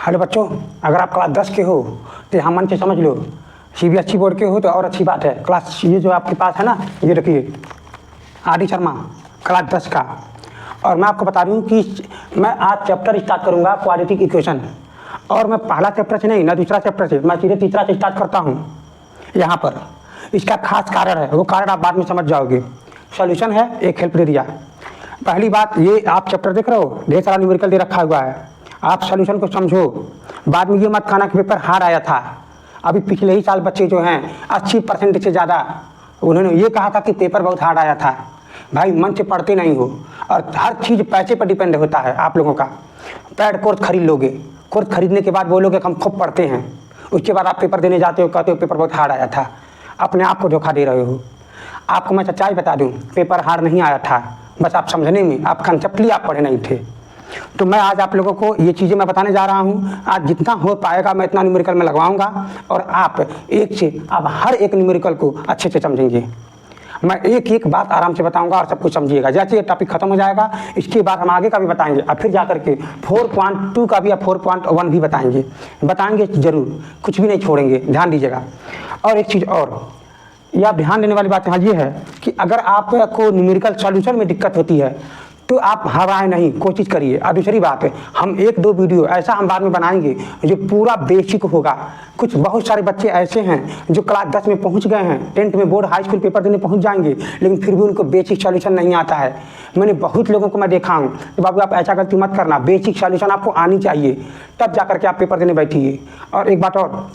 Hello बच्चों, अगर आप क्लास 10 के हो तो यहाँ मन से समझ लो, सीबीएसई बोर्ड के हो तो और अच्छी बात है। क्लास ये जो आपके पास है ना, ये रखिए आर डी शर्मा क्लास 10 का। और मैं आपको बता रही हूँ कि मैं आज चैप्टर स्टार्ट करूँगा क्वाड्रेटिक इक्वेशन। और मैं पहला चैप्टर से नहीं ना दूसरा चैप्टर से, मैं सीधे तीसरा से स्टार्ट करता हूँ यहाँ पर। इसका खास कारण है, वो कारण आप बाद में समझ जाओगे। सॉल्यूशन है, एक हेल्प दे दिया। पहली बात, ये आप चैप्टर देख रहे हो, ढेर सारा न्यूमेरिकल दे रखा हुआ है, आप सॉल्यूशन को समझो। बाद में ये मत खाना कि पेपर हार्ड आया था। अभी पिछले ही साल बच्चे जो हैं 80% से ज़्यादा उन्होंने ये कहा था कि पेपर बहुत हार्ड आया था। भाई मन से पढ़ते नहीं हो, और हर चीज़ पैसे पर डिपेंड होता है आप लोगों का। पैड कोर्स खरीद लोगे, कोर्स खरीदने के बाद बोलोगे कि हम खूब पढ़ते हैं, उसके बाद आप पेपर देने जाते हो, कहते हो पेपर बहुत हार्ड आया था। अपने आप को धोखा दे रहे हो। आपको मैं सच्चाई बता दूं, पेपर हार्ड नहीं आया था, बस आप समझने में, आप कंसेप्टली आप पढ़े नहीं थे। तो मैं आज आप लोगों को ये चीज़ें मैं बताने जा रहा हूँ। आज जितना हो पाएगा मैं इतना न्यूमेरिकल में लगवाऊंगा, और आप एक से आप हर एक न्यूमेरिकल को अच्छे से समझेंगे। मैं एक एक बात आराम से बताऊंगा और सब कुछ समझिएगा। जैसे ये टॉपिक खत्म हो जाएगा, इसके बाद हम आगे का भी बताएंगे, और फिर जाकर के 4.2 का भी या 4.1 भी बताएंगे जरूर, कुछ भी नहीं छोड़ेंगे, ध्यान दीजिएगा। और एक चीज़ और, ये आप ध्यान देने वाली बात यहाँ ये है कि अगर आपको न्यूमेरिकल सॉल्यूशन में दिक्कत होती है तो आप घबराएं नहीं, कोशिश करिए। और दूसरी बात है, हम एक दो वीडियो ऐसा हम बाद में बनाएंगे जो पूरा बेसिक होगा। कुछ बहुत सारे बच्चे ऐसे हैं जो क्लास 10 में पहुंच गए हैं, 10th में बोर्ड हाई स्कूल पेपर देने पहुंच जाएंगे, लेकिन फिर भी उनको बेसिक सॉल्यूशन नहीं आता है। मैंने बहुत लोगों को मैं देखा हूँ। तो बाबू आप ऐसा गलती मत करना, बेसिक सॉल्यूशन आपको आनी चाहिए, तब जा करके आप पेपर देने बैठिए। और एक बात और,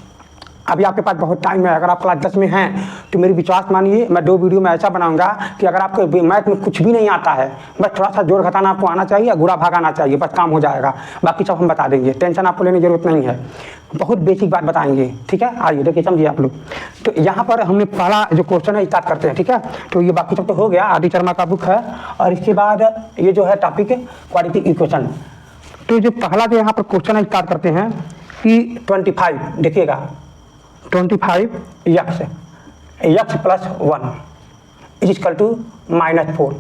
अभी आपके पास बहुत टाइम है। अगर आप क्लास 10 में हैं तो मेरी विश्वास मानिए, मैं 2 वीडियो में ऐसा बनाऊंगा कि अगर आपको मैथ में कुछ भी नहीं आता है, बस थोड़ा सा जोड़ घटाना आपको आना चाहिए, गुणा भाग आना चाहिए, बस काम हो जाएगा। बाकी सब हम बता देंगे, टेंशन आपको लेने की जरूरत नहीं है। बहुत बेसिक बात बताएंगे, ठीक है। आइए देखिए, समझिए आप लोग। तो यहाँ पर हमने पहला जो क्वेश्चन है स्टार्ट करते हैं, ठीक है। तो ये बाकी सब तो हो गया, आर डी शर्मा का बुक है। और इसके बाद ये जो है टॉपिक क्वाड्रेटिक इक्वेशन। तो जो पहला जो यहाँ पर क्वेश्चन है स्टार्ट करते हैं कि 25, देखिएगा 25 x + 1 = -4।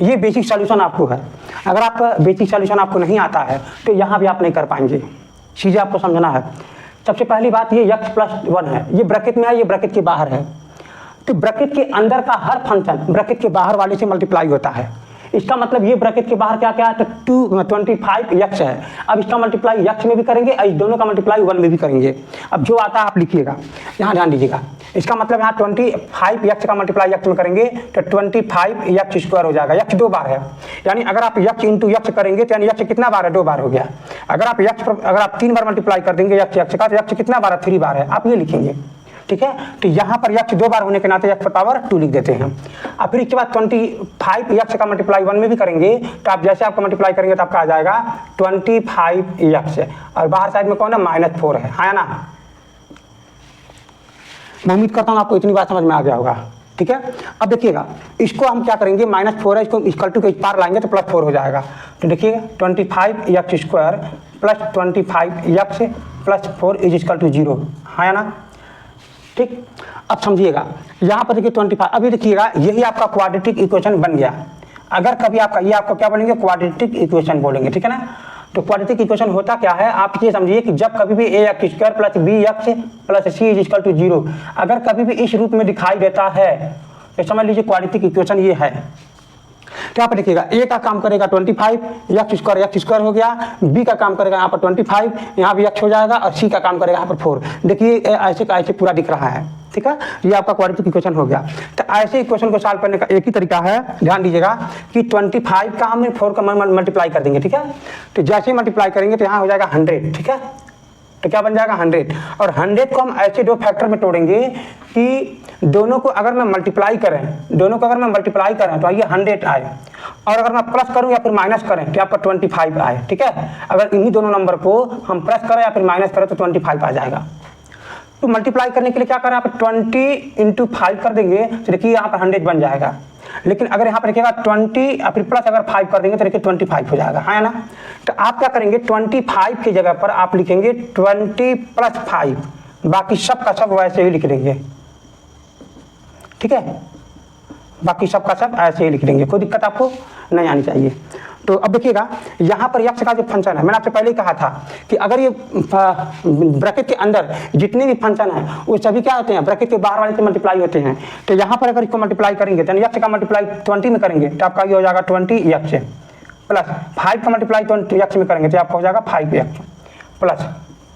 ये बेसिक सॉल्यूशन आपको है। अगर आप बेसिक सॉल्यूशन आपको नहीं आता है तो यहाँ भी आप नहीं कर पाएंगे, चीज़ें आपको समझना है। सबसे पहली बात, ये x + 1 है, ये ब्रैकेट में है, ये ब्रैकेट के बाहर है। तो ब्रैकेट के अंदर का हर फंक्शन ब्रैकेट के बाहर वाले से मल्टीप्लाई होता है। इसका मतलब ये ब्रैकेट के बाहर क्या क्या है, तो 25x है। अब इसका मल्टीप्लाई x में भी करेंगे, इस दोनों का मल्टीप्लाई 1 में भी करेंगे। अब जो आता है आप लिखिएगा, यहाँ ध्यान दीजिएगा। इसका मतलब यहाँ 25x का मल्टीप्लाई x में करेंगे तो 25x² हो जाएगा। x 2 बार है, यानी अगर आप x × x करेंगे तो यानी x कितना बार है, 2 बार हो गया। अगर आप 3 बार मल्टीप्लाई कर देंगे x का, तो x कितना बार है, 3 बार है। आप ये लिखेंगे, ठीक है। तो यहाँ पर x 2 बार होने के नाते x⁻2 लिख देते हैं। अब फिर इसके बाद 25x का मल्टीप्लाई 1 में भी करेंगे, तो आप जैसे आपका मल्टीप्लाई करेंगे तो आपका आ जाएगा 25x, और बाहर साइड में कौन है, -4 है ना। मैं उम्मीद करता हूँ आपको इतनी बात समझ में आ गया होगा, ठीक है। अब देखिएगा, इसको हम क्या करेंगे, -4 है, इसको = के इस पार लाएंगे तो +4 हो जाएगा। तो देखिए 25x² + 25x + 4 = 0 है ना, ठीक। अब समझिएगा, यहाँ पर देखिए 25, अभी देखिएगा यही आपका क्वाड्रेटिक इक्वेशन बन गया। अगर कभी आपका ये आपका क्या बोलेंगे, क्वाड्रेटिक इक्वेशन बोलेंगे, ठीक है ना। तो क्वाड्रेटिक इक्वेशन होता क्या है, आप ये समझिए कि जब कभी भी ax² + bx + c = 0 अगर कभी भी इस रूप में दिखाई देता है तो समझ लीजिए क्वाड्रेटिक इक्वेशन ये है। तो यहाँ पर देखिएगा, a का काम करेगा 25, x² हो गया, b का काम करेगा यहाँ पर 25, यहाँ भी x हो जाएगा, और c का काम करेगा यहाँ पर 4। देखिए ऐसे का ऐसे पूरा दिख रहा है, ठीक है। ये आपका क्वाड्रेटिक इक्वेशन हो गया। तो ऐसे इक्वेशन को सॉल्व करने का एक ही तरीका है, ध्यान दीजिएगा कि 25 का हम 4 का मल्टीप्लाई कर देंगे, ठीक है। तो जैसे ही मल्टीप्लाई करेंगे तो यहाँ हो जाएगा 100, ठीक है। तो क्या बन जाएगा, 100। और 100 को हम ऐसे 2 फैक्टर में तोड़ेंगे कि दोनों को अगर मैं मल्टीप्लाई करें तो ये 100 आए, और अगर मैं प्लस करूं या फिर माइनस करें तो आपका 25 आए, ठीक है। अगर इन्हीं दोनों नंबर को हम प्लस करें या फिर माइनस करें तो 25 आ जाएगा। तो मल्टीप्लाई करने के लिए क्या करें, आप 20 × 5 कर देंगे तो देखिए यहाँ पर 100 बन जाएगा। लेकिन अगर यहाँ पर देखिएगा 20 या फिर प्लस अगर 5 कर देंगे तो देखिए 25 हो जाएगा, है ना। तो आप क्या करेंगे, 25 की जगह पर आप लिखेंगे 20 + 5, बाकी सब का सब वैसे ही लिख देंगे, ठीक है। बाकी सब का सब ऐसे ही लिख देंगे, कोई दिक्कत आपको नहीं आनी चाहिए। तो अब देखिएगा यहाँ पर यक्ष का जो फंक्शन है, मैंने आपसे पहले ही कहा था कि अगर ये ब्रैकेट के अंदर जितने भी फंक्शन है वो सभी क्या होते हैं, ब्रैकेट के बाहर वाले से मल्टीप्लाई होते हैं। तो यहाँ पर अगर इसको मल्टीप्लाई करेंगे तो यक्ष का मल्टीप्लाई 20 में करेंगे तो आपका ये हो जाएगा 20 यक्ष, प्लस 5 का मल्टीप्लाई 20 यक्ष में करेंगे तो आपका हो जाएगा 5 यक्ष, प्लस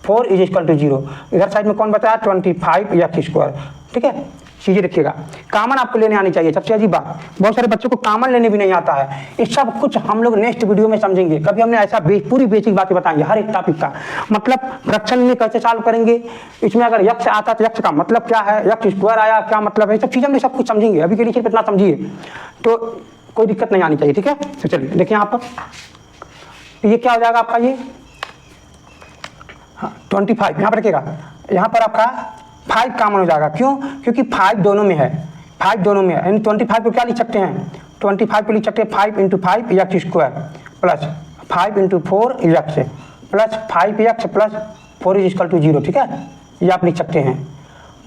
4 इज इक्वल टू 0। इधर साइड में कौन बताया, 25 यक्ष स्क्वायर। ठीक है, चीजें देखिएगा, कामन आपको लेने आनी चाहिए। सबसे अजीब बात, बहुत सारे बच्चों को कामन लेने भी नहीं आता है। ये सब कुछ हम लोग नेक्स्ट वीडियो में समझेंगे। कभी हमने ऐसा पूरी बेसिक बातें बताएंगे हर एक टॉपिक का, मतलब फ्रैक्शन में कैसे सॉल्व करेंगे, इसमें अगर यक्ष आता तो यक्ष का मतलब क्या है, यक्ष स्क्वायर आया क्या मतलब है, सब चीज़ हमने सब कुछ समझेंगे। अभी के लिए सिर्फ इतना समझिए तो कोई दिक्कत नहीं आनी चाहिए। ठीक है, तो चलिए देखिए यहाँ पर ये क्या हो जाएगा आपका, ये 25 यहाँ पर रखिएगा, यहाँ पर आपका 5 कॉमन हो जाएगा। क्यों, क्योंकि 5 दोनों में है, 5 दोनों में है, यानी 25 को क्या लिख सकते हैं, 25 को लिख सकते हैं 5 × 5 यक्ष स्क्वायर प्लस 5 × 4 यक्ष प्लस 5 यक्ष प्लस 4 इज इक्वल टू 0। ठीक है, ये आप लिख सकते हैं।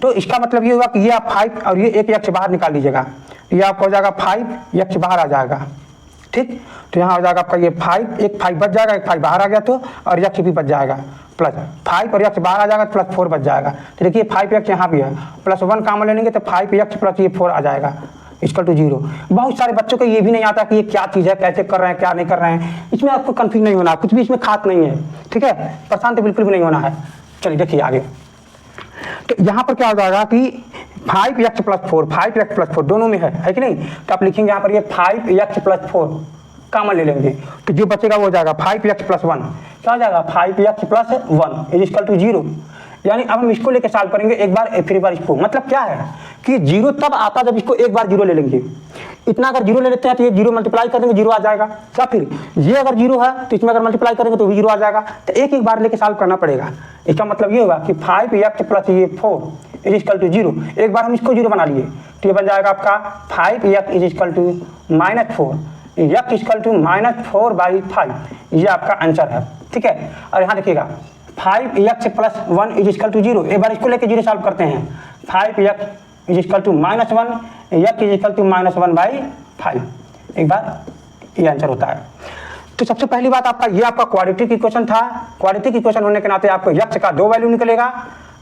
तो इसका मतलब ये हुआ कि ये आप 5 और ये एक यक्ष बाहर निकाल लीजिएगा, ये आपका हो जाएगा 5 यक्ष बाहर आ जाएगा। ठीक, तो यहाँ हो जाएगा आपका ये 5, एक 5 बच जाएगा, एक 5 बाहर आ गया तो, और यक्ष भी बच जाएगा, प्लस 5 और यक्ष बाहर आ जाएगा प्लस 4 बच जाएगा। तो देखिए 5 यक्ष यहाँ भी है, प्लस 1 कॉमन ले लेंगे तो 5 यक्ष प्लस ये 4 आ जाएगा इक्वल टू 0। बहुत सारे बच्चों को ये भी नहीं आता कि ये क्या चीज़ है, कैसे कर रहे हैं, क्या नहीं कर रहे हैं। इसमें आपको कन्फ्यूज नहीं होना, कुछ भी इसमें खास नहीं है। ठीक है, परेशान तो बिल्कुल भी नहीं होना है। चलिए देखिए आगे, तो यहाँ पर क्या हो जाएगा कि 5 यक्ष प्लस 4, 5 यक्ष प्लस 4 दोनों में है कि नहीं, तो आप लिखेंगे यहाँ पर ये 5 यक्ष प्लस 4 कॉमन ले लेंगे, तो जो बचेगा वो हो जाएगा 5 यक्ष प्लस 1, क्या हो जाएगा 5 यक्ष प्लस 1 इज इक्वल टू 0। यानी अब हम इसको लेके सॉल्व करेंगे एक बार फिर एक बार इसको, मतलब क्या है कि 0 तब आता जब इसको एक बार 0 ले लेंगे। इतना अगर 0 ले लेते हैं तो ये 0 मल्टीप्लाई कर देंगे 0 आ जाएगा, या फिर ये अगर 0 है तो इसमें अगर मल्टीप्लाई करेंगे तो भी 0 आ जाएगा। तो एक एक बार लेके सॉल्व करना पड़ेगा। इसका मतलब ये होगा कि 5 यक्ष प्लस ये 4 इज इक्वल टू 0। एक बार हम इसको 0 बना लिए तो ये बन जाएगा आपका 5 यक्ष इज इक्वल टू -4, यक्ष इक्वल टू -4/5, ये आपका आंसर है। ठीक है, और यहाँ देखिएगा 5 यक्ष प्लस 1 इज इक्वल टू 0। एक बार इसको लेके 0 सॉल्व करते हैं, 5 यक्ष इज इक्वल टू -1, यक्ष इज इक्वल टू -1/5। एक बार ये आंसर होता है। तो सबसे पहली बात आपका ये आपका क्वाड्रेटिक इक्वेशन था। क्वाड्रेटिक इक्वेशन होने के नाते आपको यक्ष का 2 वैल्यू निकलेगा।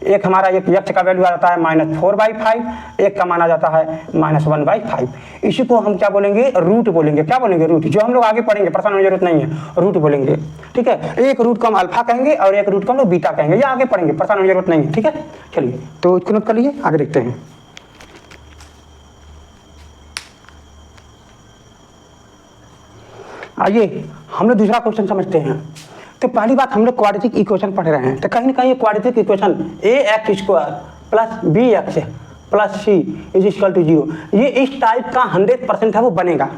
एक हमारा एक यक्ष का वैल्यू आ जाता है -4/5, एक का माना जाता है -1/5। इसी को हम क्या बोलेंगे, रूट बोलेंगे। क्या बोलेंगे, रूट। जो हम लोग आगे पढ़ेंगे, परेशान होने की जरूरत नहीं है, रूट बोलेंगे। ठीक है, एक रूट को हम अल्फा कहेंगे और एक रूट को हम लोग बीटा कहेंगे, ये आगे पढ़ेंगे, परेशान होने की जरूरत नहीं है। ठीक है, चलिए तो इसको नोट कर लीजिए, आगे देखते हैं। आइए हम लोग दूसरा क्वेश्चन समझते हैं। तो पहली बात हम लोग क्वाड्रेटिक इक्वेशन पढ़ रहे हैं, तो कहीं ना कहीं quadratic equation ax² plus bx plus c is equal to 0, ये इस टाइप का 100% है वो बनेगा,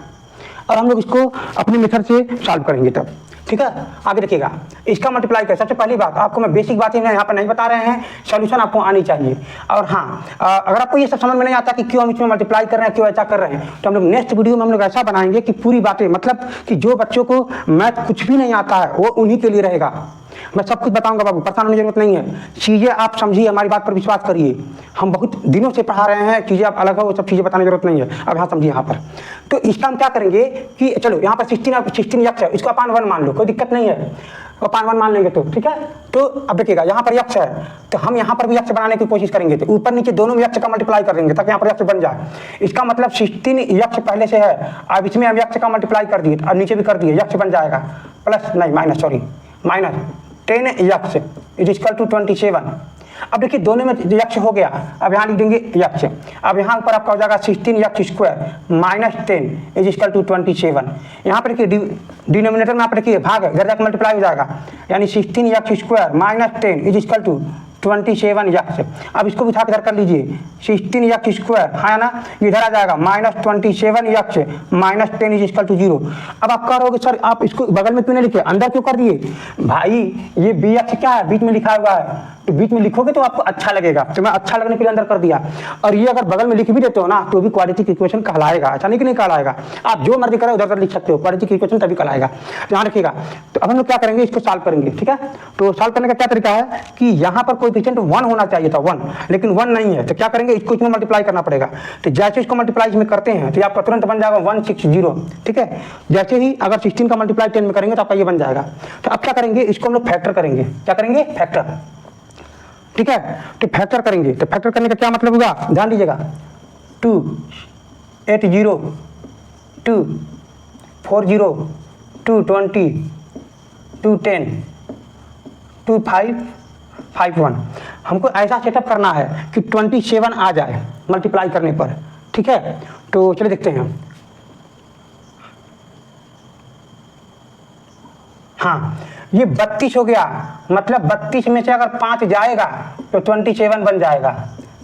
और हम लोग इसको अपने मेथड से सॉल्व करेंगे तब। ठीक है, आगे देखिएगा, इसका मल्टीप्लाई कर। सबसे पहली बात आपको मैं बेसिक बातें यहाँ पर नहीं बता रहे हैं, सॉल्यूशन आपको आनी चाहिए। और हाँ, अगर आपको ये सब समझ में नहीं आता कि क्यों हम इसमें मल्टीप्लाई कर रहे हैं, क्यों ऐसा कर रहे हैं, तो हम लोग नेक्स्ट वीडियो में हम लोग ऐसा बनाएंगे कि पूरी बातें, मतलब कि जो बच्चों को मैथ कुछ भी नहीं आता है वो उन्हीं के लिए रहेगा। मैं सब कुछ बताऊंगा बाबू, परेशान होने की जरूरत नहीं है। चीज़ें आप समझिए, हमारी बात पर विश्वास करिए। हम बहुत दिनों से पढ़ा रहे हैं, चीज़ें आप अलग है, वो सब चीज़ें बताने की जरूरत नहीं है। अब यहाँ समझिए, यहाँ पर तो इसका हम क्या करेंगे कि चलो यहाँ पर 16 यक्ष है, इसको अपान 1 मान लो, कोई दिक्कत नहीं है, अपान 1 मान लेंगे तो ठीक है। तो अब देखिएगा यहाँ पर यक्ष है, तो हम यहाँ पर भी यक्ष बनाने की कोशिश करेंगे, तो ऊपर नीचे दोनों में यक्ष का मल्टीप्लाई कर देंगे ताकि यहाँ पर यक्ष बन जाए। इसका मतलब 16 यक्ष पहले से है, अब इसमें हम यक्ष का मल्टीप्लाई कर दिए और नीचे भी कर दिए, यक्ष बन जाएगा प्लस नहीं माइनस, सॉरी माइनस 10 यक्ष इज इक्वल टू 27। अब देखिए दोनों में यक्ष हो गया, अब यहाँ लिख देंगे यक्ष। अब यहाँ ऊपर आपका हो जाएगा 16 x square minus 10 is equal to 27। यहाँ पर देखिए डिनोमिनेटर में आप देखिए भाग है, इधर जाकर मल्टीप्लाई हो जाएगा, यानी 16 x square minus 10 is equal to 27 x. अब इसको भी था इधर कर लीजिए, 16 यक्ष स्क्वायर है ना, इधर आ जाएगा -27 यक्ष माइनस 10 इज इक्वल टू 0। अब आप कहोगे सर आप इसको बगल में क्यों नहीं लिखे, अंदर क्यों कर दिए भाई, ये बी यक्ष क्या है, बीच में लिखा हुआ है, तो बीच में लिखोगे तो आपको अच्छा लगेगा, तो मैं अच्छा लगने के लिए अंदर कर दिया। और ये अगर बगल में लिख भी देते हो ना तो भी क्वाड्रेटिक इक्वेशन कहलाएगा, ऐसा नहीं कि नहीं कहलाएगा। आप जो मर्जी करें उधर लिख सकते हो, क्वाड्रेटिक इक्वेशन तभी कहलाएगा। ध्यान रखिएगा। तो अब हम लोग क्या करेंगे, इसको सॉल्व करेंगे, ठीक है। तो सॉल्व करने का क्या तरीका है कि यहाँ पर कोएफिशिएंट 1 होना चाहिए था, 1, लेकिन 1 नहीं है, तो क्या करेंगे, इसको इसमें मल्टीप्लाई करना पड़ेगा। तो जैसे इसको मल्टीप्लाई इसमें करते हैं तो आपका तुरंत बन जाएगा 160, ठीक है। जैसे ही अगर 16 का मल्टीप्लाई 10 में करेंगे तो आपका ये बन जाएगा। तो अब क्या करेंगे, इसको हम लोग फैक्टर करेंगे। क्या करेंगे, फैक्टर, ठीक है। तो फैक्टर करेंगे, तो फैक्टर करने का क्या मतलब होगा, ध्यान दीजिएगा। 2 8 0 2 4 0 2 20 2 10 2 5 5 1। हमको ऐसा सेटअप करना है कि 27 आ जाए मल्टीप्लाई करने पर, ठीक है। तो चलिए देखते हैं। हाँ, ये 32 हो गया, मतलब 32 में से अगर 5 जाएगा तो 27 बन जाएगा,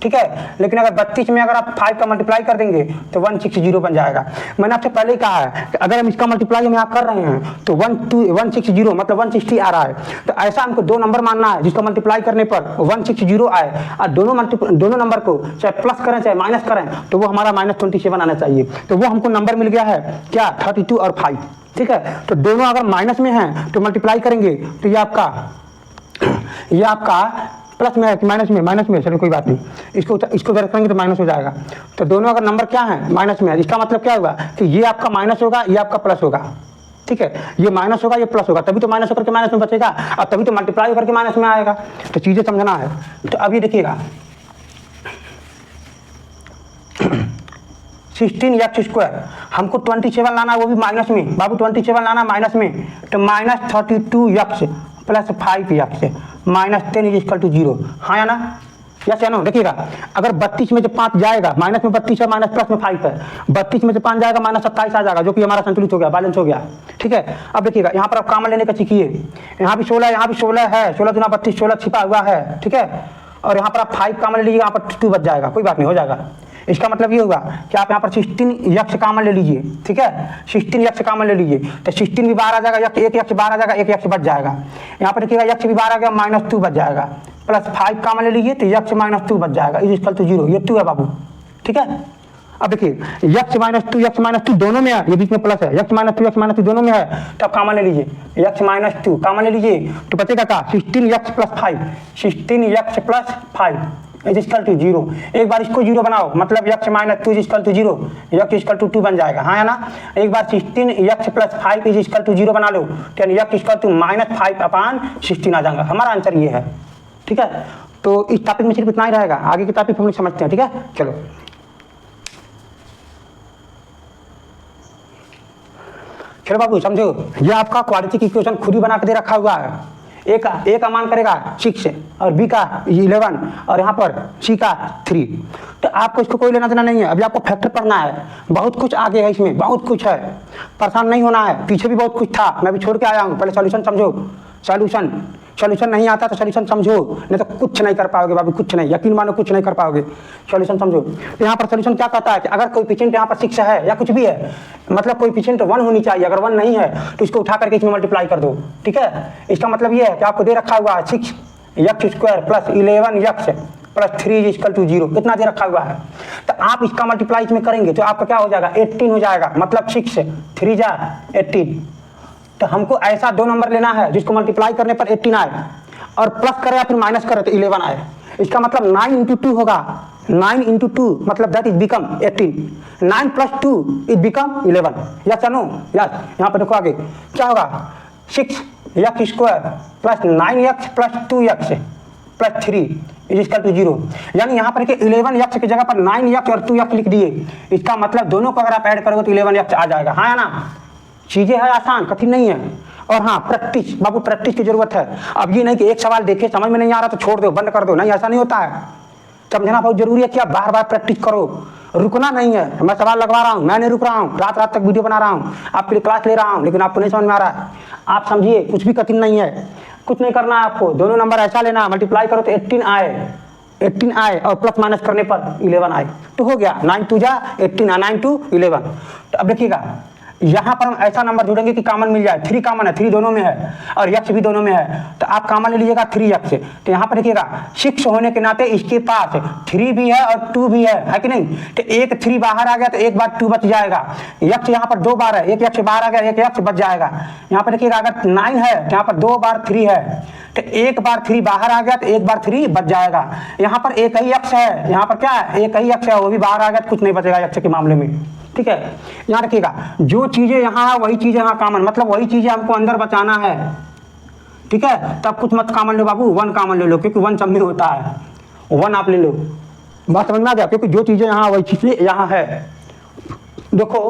ठीक है। लेकिन अगर 32 में अगर आप 5 का मल्टीप्लाई कर देंगे तो 160 बन जाएगा। मैंने आपसे पहले ही कहा है कि अगर हम इसका मल्टीप्लाई हम यहाँ कर रहे हैं तो 160 मतलब 160 आ रहा है। तो ऐसा हमको 2 नंबर मानना है जिसका मल्टीप्लाई करने पर 160 आए, और दोनों नंबर को चाहे प्लस करें चाहे माइनस करें तो वो हमारा -27 आना चाहिए। तो वो हमको नंबर मिल गया है क्या, 32 और 5, ठीक है। तो दोनों अगर माइनस में हैं तो मल्टीप्लाई करेंगे तो ये आपका प्लस में है कि माइनस में, चलो कोई बात नहीं, इसको इधर करेंगे तो माइनस हो जाएगा। तो दोनों अगर नंबर क्या है, माइनस में है, इसका मतलब क्या होगा कि ये आपका माइनस होगा, ये आपका प्लस होगा, ठीक है। ये माइनस होगा, ये प्लस होगा, तभी तो माइनस होकर के माइनस में बचेगा, और तभी तो मल्टीप्लाई होकर के माइनस में आएगा। तो चीजें समझना है। तो अब ये देखिएगा 16x² हमको 27 लाना है, वो भी माइनस में। बाबू 27 लाना माइनस में, तो -32x + 5x -10 = 0। हाँ या ना, यस या नो। देखिएगा अगर 32 में से 5 जाएगा, माइनस में 32 है, माइनस प्लस में 5 है, 32 में से 5 जाएगा -27 आ जाएगा, जो कि हमारा संतुलित हो गया, बैलेंस हो गया, ठीक है। अब देखिएगा यहाँ पर आप कॉमन लेने का सीखिए। यहाँ भी 16 है, 16 दूना 32, 16 छिपा हुआ है, ठीक है। और यहाँ पर आप 5 कॉमन ले लीजिए, यहाँ पर 2 बच जाएगा, कोई बात नहीं, हो जाएगा। इसका मतलब ये होगा कि आप यहाँ पर 16x कॉमन ले लीजिए, ठीक है। 16x कॉमन ले लीजिए तो 16 भी बाहर आ जाएगा, एक x बाहर आ जाएगा, एक x बच जाएगा। यहाँ पर देखिएगा x भी बाहर आ गया, -2 बच जाएगा, प्लस 5 कॉमन ले लीजिए तो x -2 बच जाएगा, = 0। ये 2 है बाबू, ठीक है। अब देखिए x -2 दोनों में है, ये बीच में प्लस है, x -2 दोनों में है, तो आप कॉमन ले लीजिए, x -2 कॉमन ले लीजिए तो बचेगा क्या, 16x + 5 16x + 5 = 0। एक बार इसको 0 बनाओ, मतलब x -2 = 0, x = 2 बन जाएगा, हाँ या ना। एक बार 16x + 5 = 0 बना लो तो x = -5/16 आ जाएगा। हमारा आंसर ये है, ठीक है। तो इस टॉपिक में सिर्फ इतना ही रहेगा, आगे के टॉपिक हम लोग समझते हैं, ठीक है। चलो बाबू समझो, ये आपका क्वाड्रेटिक इक्वेशन खुद ही बना के दे रखा हुआ है। ए का मान करेगा 6 और बी का 11 और यहाँ पर सी का 3। तो आपको इसको कोई लेना देना नहीं है, अभी आपको फैक्टर पढ़ना है। बहुत कुछ आगे है, इसमें बहुत कुछ है, परेशान नहीं होना है। पीछे भी बहुत कुछ था, मैं भी छोड़ के आया हूँ। पहले सॉल्यूशन समझो, सॉल्यूशन नहीं आता तो सॉल्यूशन समझो, नहीं तो कुछ नहीं कर पाओगे बाबू, कुछ नहीं, यकीन मानो कुछ नहीं कर पाओगे। सॉल्यूशन समझो। तो यहाँ पर सॉल्यूशन क्या कहता है कि अगर कोएफिशिएंट यहाँ पर 6 है या कुछ भी है, मतलब कोएफिशिएंट 1 होनी चाहिए, अगर 1 नहीं है तो इसको उठा करके इसमें मल्टीप्लाई कर दो, ठीक है। इसका मतलब ये है कि आपको दे रखा हुआ है 6x² + 11x + 3 = 0, इतना दे रखा हुआ है। तो आप इसका मल्टीप्लाई इसमें करेंगे तो आपका क्या हो जाएगा, 18 हो जाएगा, मतलब 6 से 3 जा 18। तो हमको ऐसा 2 नंबर लेना है जिसको मल्टीप्लाई करने पर 18 आए, और प्लस करे या फिर माइनस करे तो 11 आए। इसका मतलब 9 × 2 होगा, 9 × 2 मतलब that is become 18, 9 + 2 is become 11। Yes या नो, यस। यहाँ पर देखो आगे क्या होगा, 6x² + 9x + 2x + 3 = 0। यानी यहाँ पर 11x की जगह पर 9x और 2x लिख दिए। इसका मतलब दोनों को अगर आप ऐड करोगे तो 11x आ जाएगा, हाँ या ना। चीजें है आसान, कठिन नहीं है। और हाँ, प्रैक्टिस बाबू, प्रैक्टिस की जरूरत है। अब ये नहीं कि एक सवाल देखे समझ में नहीं आ रहा तो छोड़ दो, बंद कर दो, नहीं, ऐसा नहीं होता है। समझना बहुत जरूरी है कि आप बार बार प्रैक्टिस करो, रुकना नहीं है। मैं सवाल लगवा रहा हूँ, मैं नहीं रुक रहा हूँ, रात रात तक वीडियो बना रहा हूँ, आपके लिए क्लास ले रहा हूँ, लेकिन आपको नहीं समझ में आ रहा है। आप समझिए, कुछ भी कठिन नहीं है, कुछ नहीं करना है आपको। दोनों नंबर ऐसा लेना, मल्टीप्लाई करो तो 18 आए और प्लस माइनस करने पर 11 आए, तो हो गया 9 × 2 = 18, 9 × 2 = 11। तो अब देखिएगा यहाँ पर हम ऐसा नंबर जोड़ेंगे कि कॉमन मिल जाए। 3 कॉमन है, 3 दोनों में है और यक्स भी दोनों में है, तो आप कॉमन ले लीजिएगा 3x। तो यहाँ पर देखिएगा 6 होने के नाते इसके पास 3 भी है और 2 भी है कि नहीं। तो एक 3 बाहर आ गया तो एक बार 2 बच जाएगा। यक्स यहाँ पर 2 बार है, एक यक्स बाहर आ गया, एक यक्स बच जाएगा। यहाँ पर देखिएगा अगर 9 है तो यहाँ पर 2 बार 3 है, तो एक बार 3 बाहर आ गया तो एक बार 3 बच जाएगा। यहाँ पर एक ही यक्स है, यहाँ पर क्या है, एक ही यक्स है, वो भी बाहर आ गया तो कुछ नहीं बचेगा यक्स के मामले में। ठीक है, यहाँ रखिएगा जो चीजें यहाँ है वही चीजें यहाँ कॉमन, मतलब वही चीजें हमको अंदर बचाना है। ठीक है, तब कुछ मत कॉमन लो बाबू, 1 कॉमन ले लो, क्योंकि 1 सब में होता है, 1 आप ले लो। बात समझ में आ गया, क्योंकि जो चीजें यहाँ वही चीजें यहाँ है। देखो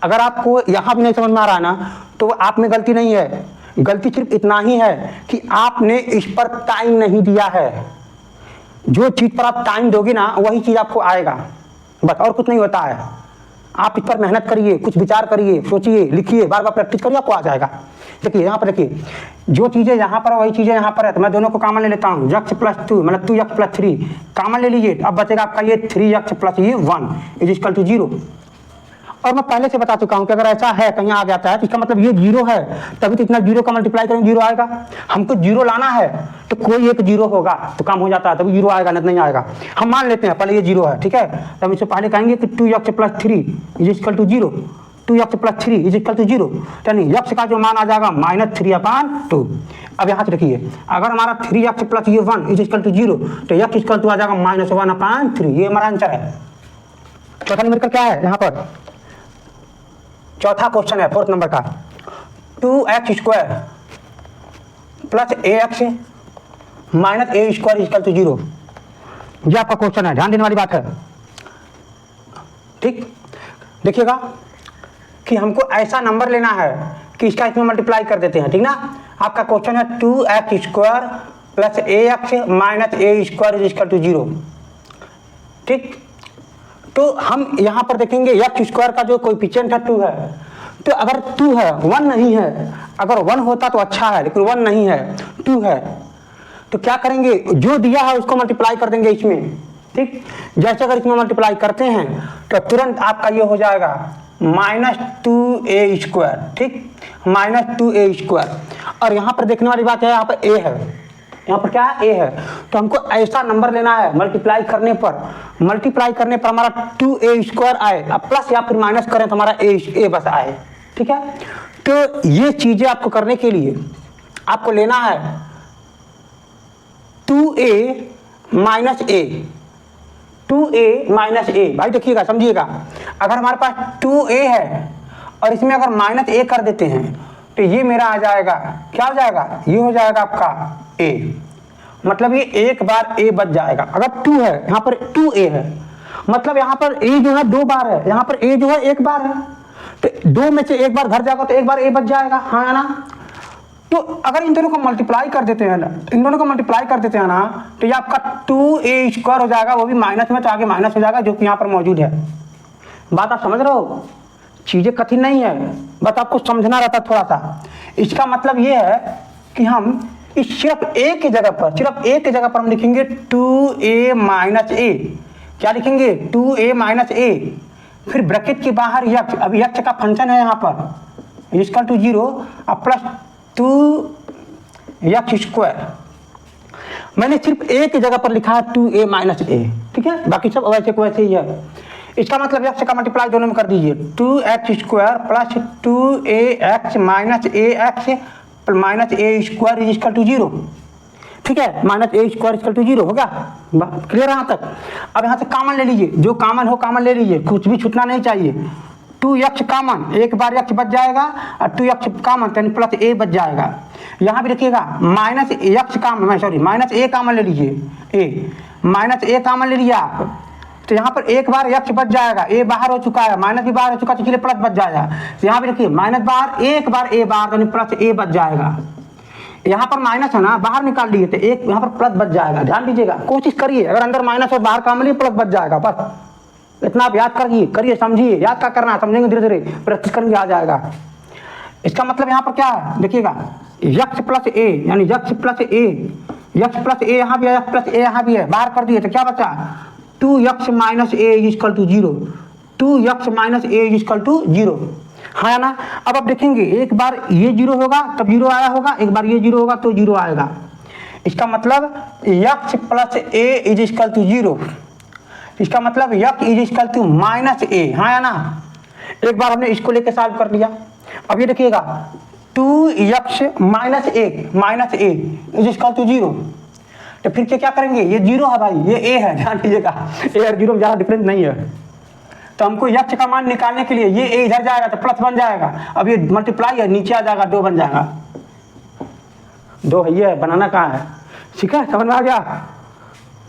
अगर आपको यहाँ भी नहीं समझ में आ रहा है ना, तो आप में गलती नहीं है, गलती सिर्फ इतना ही है कि आपने इस पर टाइम नहीं दिया है। जो चीज पर आप टाइम दोगे ना वही चीज आपको आएगा, बस, और कुछ नहीं होता है। आप इस पर मेहनत करिए, कुछ विचार करिए, सोचिए, लिखिए, बार बार प्रैक्टिस करिए, आपको आ जाएगा। देखिए यहाँ पर देखिए, जो चीज़ें यहाँ पर वही चीज़ें यहाँ पर है, तो मैं दोनों को कॉमन ले लेता हूँ। यक्स प्लस 2 मतलब 2x प्लस 3 कॉमन ले लीजिए, अब बचेगा आपका ये 3x प्लस ये 1 इज इक्वल टू 0। और मैं पहले से बता चुका हूं कि अगर ऐसा है कहीं आ जाता है तो इसका मतलब ये 0 है, तभी तो इतना 0 का मल्टीप्लाई करेंगे 0 आएगा। हमको 0 लाना है तो कोई एक 0 होगा तो काम हो जाता है, तभी 0 आएगा, नहीं आएगा। हम मान लेते हैं पहले ये 0 है, ठीक है, तो हम इससे पहले कहेंगे कि 2x plus 3 is equal to 0, 2x plus 3 is equal to 0, यानी यक्स का जो मान आ जाएगा -3/2। अब यहाँ से देखिए, अगर हमारा 3x प्लस ये 1 इज इक्वल टू 0 तो यक्स इक्वल टू आ जाएगा -1/3। ये हमारा आंसर है। चौथा नंबर का क्या है, यहाँ पर चौथा क्वेश्चन है 4th नंबर का, 2x square plus ax minus a square equal to 0। ये आपका क्वेश्चन है, ध्यान देने वाली बात है। ठीक, देखिएगा कि हमको ऐसा नंबर लेना है कि इसका इसमें मल्टीप्लाई कर देते हैं, ठीक ना। आपका क्वेश्चन है 2x square plus ax minus a square equal to 0। ठीक, तो हम यहाँ पर देखेंगे x स्क्वायर का जो कोएफिशिएंट है 2 है, तो अगर 2 है 1 नहीं है, अगर 1 होता तो अच्छा है, लेकिन 1 नहीं है 2 है, तो क्या करेंगे, जो दिया है उसको मल्टीप्लाई कर देंगे इसमें। ठीक, जैसे अगर इसमें मल्टीप्लाई करते हैं तो तुरंत आपका ये हो जाएगा -2a स्क्वायर। ठीक, -2a स्क्वायर। और यहाँ पर देखने वाली बात है, यहाँ पर a है, यहाँ पर क्या है, a है, तो हमको ऐसा नंबर लेना है मल्टीप्लाई करने पर हमारा 2a स्क्वायर आए, अब प्लस या फिर माइनस करें तो हमारा a बस आए। ठीक है, तो ये चीजें आपको करने के लिए आपको लेना है 2a minus a, 2a minus a। भाई देखिएगा, समझिएगा, अगर हमारे पास 2a है और इसमें अगर -a कर देते हैं तो ये मेरा आ जाएगा, क्या हो जाएगा, ये हो जाएगा आपका a, मतलब ये एक बार a बच जाएगा। अगर 2 है, यहाँ पर 2a है, मतलब यहाँ पर a जो है 2 बार है, यहाँ पर a जो है 1 बार है, तो 2 में से 1 बार घर जाएगा तो 1 बार a बच जाएगा, हाँ ना। तो अगर इन दोनों को मल्टीप्लाई कर देते हैं ना, तो ये आपका 2a स्क्वायर हो जाएगा, वो भी माइनस में, तो आगे माइनस हो जाएगा जो कि यहाँ पर मौजूद है। बात आप समझ रहे हो, चीजें कठिन नहीं है, बस आपको समझना रहता थोड़ा सा। इसका मतलब ये है कि हम इस सिर्फ एक की जगह पर हम लिखेंगे 2a माइनस a। क्या लिखेंगे, 2a माइनस a, फिर ब्रैकेट के बाहर यक्स, अब यक्स का फंक्शन है यहाँ पर इक्वल टू 0 अब प्लस 2x स्क्वायर। मैंने सिर्फ एक जगह पर लिखा है 2a माइनस a, ठीक है, बाकी सब वैसे को वैसे ही है। इसका मतलब यक्स का मल्टीप्लाई दोनों में कर दीजिए, 2x square plus 2ax minus a square is equal to 0। ठीक है, -a स्क्वायर इक्वल टू 0 होगा, क्लियर यहाँ तक। अब यहाँ से कॉमन ले लीजिए, जो कॉमन हो कॉमन ले लीजिए, कुछ भी छूटना नहीं चाहिए। 2x कॉमन, एक बार x बच जाएगा और 2x कॉमन यानी प्लस a बच जाएगा। यहाँ भी देखिएगा -x common, minus a common ले लीजिए, -a कॉमन ले लिया आप, तो यहाँ पर एक बार x बच जाएगा, a बाहर हो चुका है, माइनस भी बाहर हो चुका है, तो इसलिए प्लस बच जाएगा। तो यहाँ पे देखिए माइनस बाहर, एक बार a बाहर यानी प्लस a बच जाएगा। यहाँ पर माइनस है ना, बाहर निकाल लिए तो एक यहाँ पर प्लस बच जाएगा। ध्यान दीजिएगा, कोशिश करिए, अगर अंदर माइनस और बाहर कॉमन लिए प्लस बच जाएगा, बस इतना आप याद करिए, समझिए, याद क्या करना है, समझेंगे धीरे धीरे प्रैक्टिस करेंगे आ जाएगा। इसका मतलब यहाँ पर क्या है, देखिएगा यक्स प्लस a यानी यक्स प्लस a यहाँ भी है, यक्स प्लस a यहाँ भी है, बाहर कर दिए तो क्या बचा, 2x minus a equal to 0, 2x minus a equal to 0। हाँ या ना। अब आप देखेंगे एक बार ये 0 होगा तब 0 आया होगा, एक बार ये 0 होगा तो 0 आएगा। इसका मतलब X plus A is equal to 0। इसका मतलब X is equal to minus A. हाँ या ना। एक बार हमने इसको लेके सॉल्व कर लिया। अब ये देखिएगा 2x minus a is equal to 0। तो फिर क्या करेंगे, ये 0 है भाई, ये ए है, ध्यान दीजिएगा ए और 0 में ज़्यादा डिफरेंस नहीं है। तो हमको यक्ष का मान निकालने के लिए ये ए इधर जाएगा तो प्लस बन जाएगा। अब ये मल्टीप्लाई है, नीचे आ जाएगा 2 बन जाएगा। 2 है, ये बनाना कहाँ है, ठीक है, समझ में आ गया।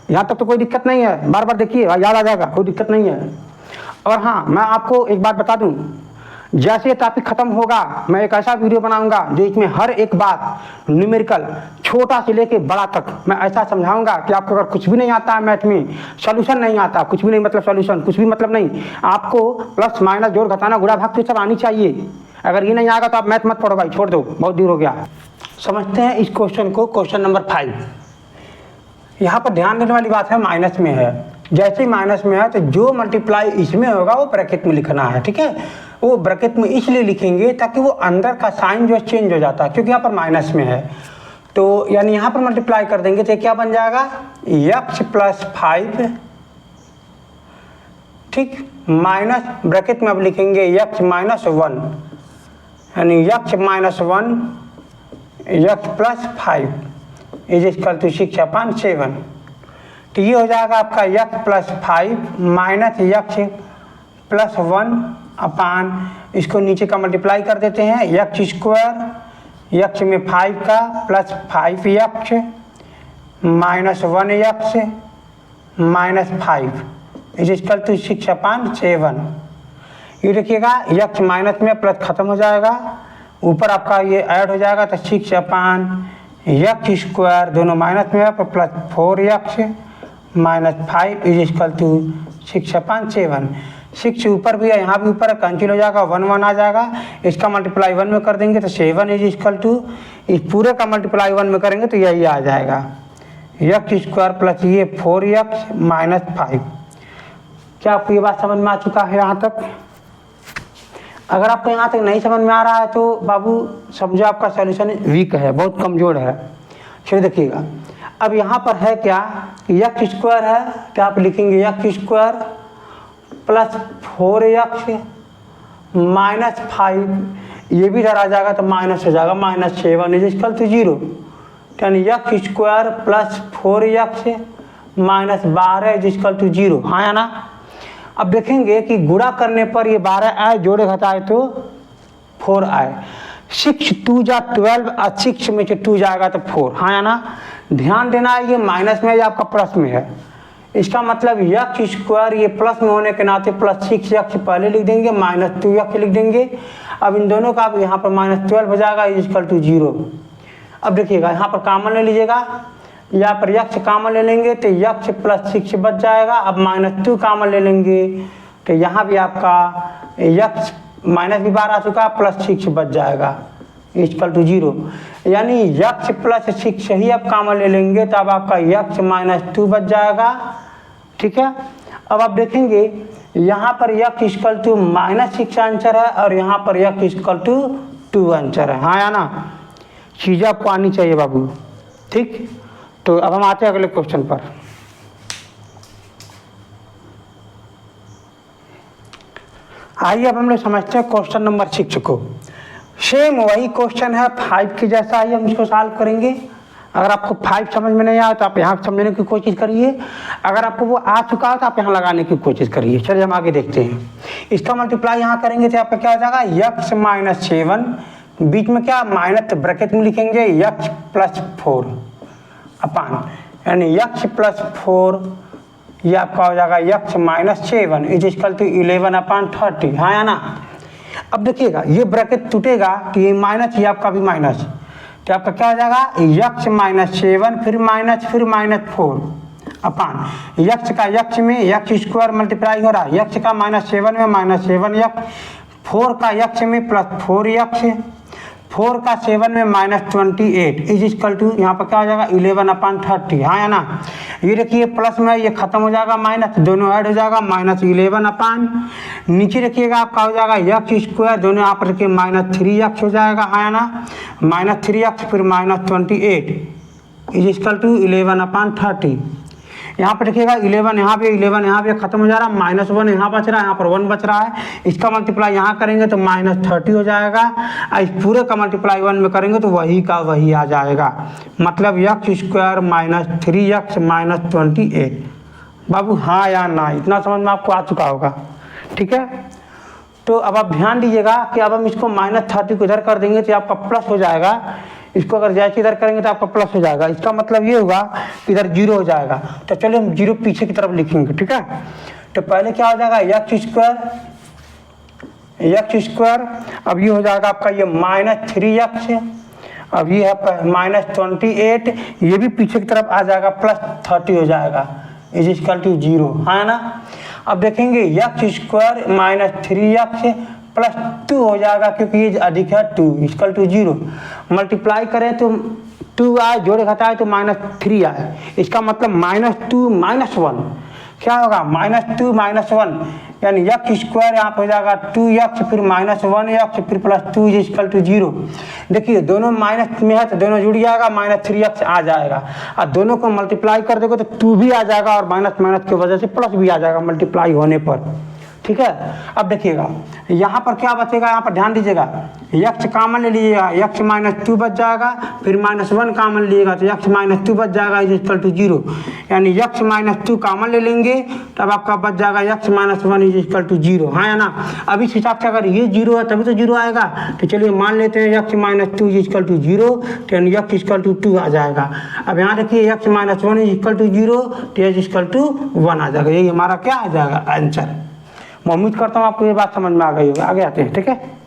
यहाँ तक तो कोई दिक्कत नहीं है, बार बार देखिए याद आ जाएगा, कोई दिक्कत नहीं है। और हाँ, मैं आपको एक बात बता दूं, जैसे ये टॉपिक खत्म होगा मैं एक ऐसा वीडियो बनाऊंगा जो इसमें हर एक बात न्यूमेरिकल छोटा से लेके बड़ा तक मैं ऐसा समझाऊंगा कि आपको अगर कुछ भी नहीं आता है मैथ में, सॉल्यूशन नहीं आता, कुछ भी नहीं मतलब सॉल्यूशन, कुछ भी मतलब नहीं, आपको प्लस माइनस जोड़ घटाना गुणा भाग तो सब आनी चाहिए। अगर ये नहीं आएगा तो आप मैथ मत पढ़ो भाई, छोड़ दो, बहुत दूर हो गया। समझते हैं इस क्वेश्चन को, क्वेश्चन नंबर 5। यहाँ पर ध्यान देने वाली बात है, माइनस में है। जैसे ही माइनस में है तो जो मल्टीप्लाई इसमें होगा वो ब्रैकेट में लिखना है, ठीक है। वो ब्रैकेट में इसलिए लिखेंगे ताकि वो अंदर का साइन जो है चेंज हो जाता है, क्योंकि यहाँ पर माइनस में है। तो यानी यहाँ पर मल्टीप्लाई कर देंगे तो क्या बन जाएगा, यक्स प्लस 5, ठीक, माइनस ब्रैकेट में अब लिखेंगे यक्स माइनस 1, यानी x minus 1 x plus 5 is equal to 6/7। तो ये हो जाएगा आपका x plus 5 minus x plus 1 अपान, इसको नीचे का मल्टीप्लाई कर देते हैं, यक्स स्क्वायर यक्स में 5 का plus 5 x minus 1 x minus 5 is equal to 6/7। ये देखिएगा यक्स माइनस में प्लस खत्म हो जाएगा, ऊपर आपका ये ऐड हो जाएगा तो 6/यक्स स्क्वायर, दोनों माइनस में है पर plus 4 x minus 5 is equal to 6/7। 6 ऊपर भी है, यहाँ भी ऊपर है, कैंसिल हो जाएगा, 1 1 आ जाएगा। इसका मल्टीप्लाई 1 में कर देंगे तो 7 इज इक्वल टू, इस पूरे का मल्टीप्लाई 1 में करेंगे तो यही आ जाएगा यक्स स्क्वायर प्लस ये 4 यक्स माइनस 5। क्या आपको ये बात समझ में आ चुका है यहाँ तक? अगर आपको यहाँ तक नहीं समझ में आ रहा है तो बाबू समझो आपका सॉल्यूशन वीक है, बहुत कमज़ोर है। चलिए देखिएगा, अब यहाँ पर है क्या, यक्स स्क्वायर है तो आप लिखेंगे x square plus 4 x minus 5, ये भी इधर आ जाएगा तो माइनस हो जाएगा, माइनस 7 इज इक्वल टू 0। यानी x square plus 4 x minus 12 is equal to 0। हाँ या ना। अब देखेंगे कि गुणा करने पर ये 12 आए, जोड़े घटाए तो 4 आए। 6 2 जा 12 और 6 में से 2 जाएगा तो 4। हाँ या ना। ध्यान देना है ये माइनस में है या आपका प्लस में है। इसका मतलब यक्स स्क्वायर ये प्लस में होने के नाते प्लस 6 यक्स पहले लिख देंगे, माइनस 2 यक्स लिख देंगे। अब इन दोनों का अब यहाँ पर माइनस 12 हो जाएगा इज इक्वल टू 0। अब देखिएगा यहाँ पर कॉमन ले लीजिएगा, यहाँ पर यक्स कॉमन ले लेंगे तो यक्स प्लस 6 बच जाएगा। अब माइनस 2 कॉमन ले लेंगे तो यहाँ भी आपका यक्स माइनस भी 12 आ चुका, प्लस 6 बच जाएगा इक्वल टू 0। यानी यक्स प्लस 6 ही आप कॉमन ले लेंगे तो अब आपका यक्स माइनस 2 बच जाएगा, ठीक है। अब आप देखेंगे यहाँ पर x equal to minus 6 answer है और यहाँ पर यक्स इक्वल टू 2 आंसर है। हाँ या ना, चीज़ें आपको आनी चाहिए बाबू, ठीक। तो अब हम आते हैं अगले क्वेश्चन पर। आइए अब हम लोग समझते हैं क्वेश्चन नंबर 6 को। सेम वही क्वेश्चन है 5 के जैसा ही हम इसको सॉल्व करेंगे। अगर आपको 5 समझ में नहीं आया तो आप यहाँ समझने की कोशिश करिए, अगर आपको वो आ चुका है तो आप यहाँ लगाने की कोशिश करिए। चलिए हम आगे देखते हैं। इसका मल्टीप्लाई यहाँ करेंगे तो आपका क्या हो जाएगा, यक्स माइनस 7, बीच में क्या माइनस ब्रैकेट में लिखेंगे यक्स प्लस 4 अपान, यानी यक्स प्लस 4 ये आपका हो जाएगा x minus 7 is equal to 11/30। हाँ या ना। अब देखिएगा ये ब्रैकेट टूटेगा तो ये माइनस, ये आपका भी माइनस, तो आपका क्या हो जाएगा यक्स माइनस 7 फिर माइनस 4 अपान यक्स का यक्स में यक्स स्क्वायर मल्टीप्लाई हो रहा है, यक्स का माइनस 7 में माइनस 7 यक्स, 4 का यक्स में प्लस 4 यक्स, 4 का 7 में -28 इज इक्वल टू, यहाँ पर क्या हो जाएगा 11/30। हाँ या ना। ये देखिए प्लस में ये खत्म हो जाएगा, माइनस दोनों ऐड हो जाएगा, -11 नीचे रखिएगा आपका हो जाएगा x², दोनों यहाँ पर रखिए -3x हो जाएगा। हाँ या ना, -3x फिर -28 इज इक्वल टू 11/30। यहाँ पर देखिएगा 11 यहाँ पे खत्म हो जा रहा है, -1 यहाँ बच रहा है, यहाँ पर 1 बच रहा है। इसका मल्टीप्लाई यहाँ करेंगे तो -30 हो जाएगा, और इस पूरे का मल्टीप्लाई 1 में करेंगे तो वही का वही आ जाएगा। मतलब x² -3x -28। बाबू हाँ या ना, इतना समझ में आपको आ चुका होगा। ठीक है, तो अब आप ध्यान दीजिएगा कि अब हम इसको -30 को इधर कर देंगे तो आपका प्लस हो जाएगा, इसको अगर जैसे इधर करेंगे तो आपका प्लस हो जाएगा। इसका मतलब ये होगा कि इधर 0 हो जाएगा। तो चलिए हम 0 पीछे की तरफ लिखेंगे। ठीक है, तो पहले क्या हो जाएगा x², अब ये हो जाएगा आपका ये -3x, अब ये है -28, ये भी पीछे की तरफ आ जाएगा, +30 हो जाएगा इज इक्वल टू 0। हाँ ना। अब देखेंगे x² -3x +2 हो जाएगा, क्योंकि ये अधिक है 2 इक्वल टू 0। मल्टीप्लाई करें तो 2 आए, जोड़े घटाए तो -3 आए। इसका मतलब -2 -1 क्या होगा, -2 -1, यानी x² यहाँ पर हो जाएगा 2x फिर -1x फिर +2 इक्वल टू 0। देखिए दोनों माइनस में है तो दोनों जुड़ जाएगा, -3x आ जाएगा, और दोनों को मल्टीप्लाई कर देगा तो 2 भी आ जाएगा, और माइनस की वजह से प्लस भी आ जाएगा मल्टीप्लाई होने पर। ठीक है, अब देखिएगा यहाँ पर क्या बचेगा, यहाँ पर ध्यान दीजिएगा, x कॉमन ले लीजिएगा, x -2 बच जाएगा, फिर -1 कॉमन लीजिएगा तो x -2 बच जाएगा इज इक्वल टू 0। यानी x -2 कॉमन ले लेंगे तब आपका बच जाएगा x -1 इज इक्वल टू 0। हाँ या ना। अब इस हिसाब से अगर ये 0 है तभी तो 0 आएगा, तो चलिए मान लेते हैं x -2 इज इक्वल टू 0, तो यानी x इक्वल टू 2 आ जाएगा। अब यहाँ देखिए x -1 इज इक्वल टू 0, तो x इक्वल टू 1 आ जाएगा। यही हमारा क्या आ जाएगा आंसर। मैं उम्मीद करता हूँ आपको ये बात समझ में आ गई होगी। आगे आते हैं। ठीक है।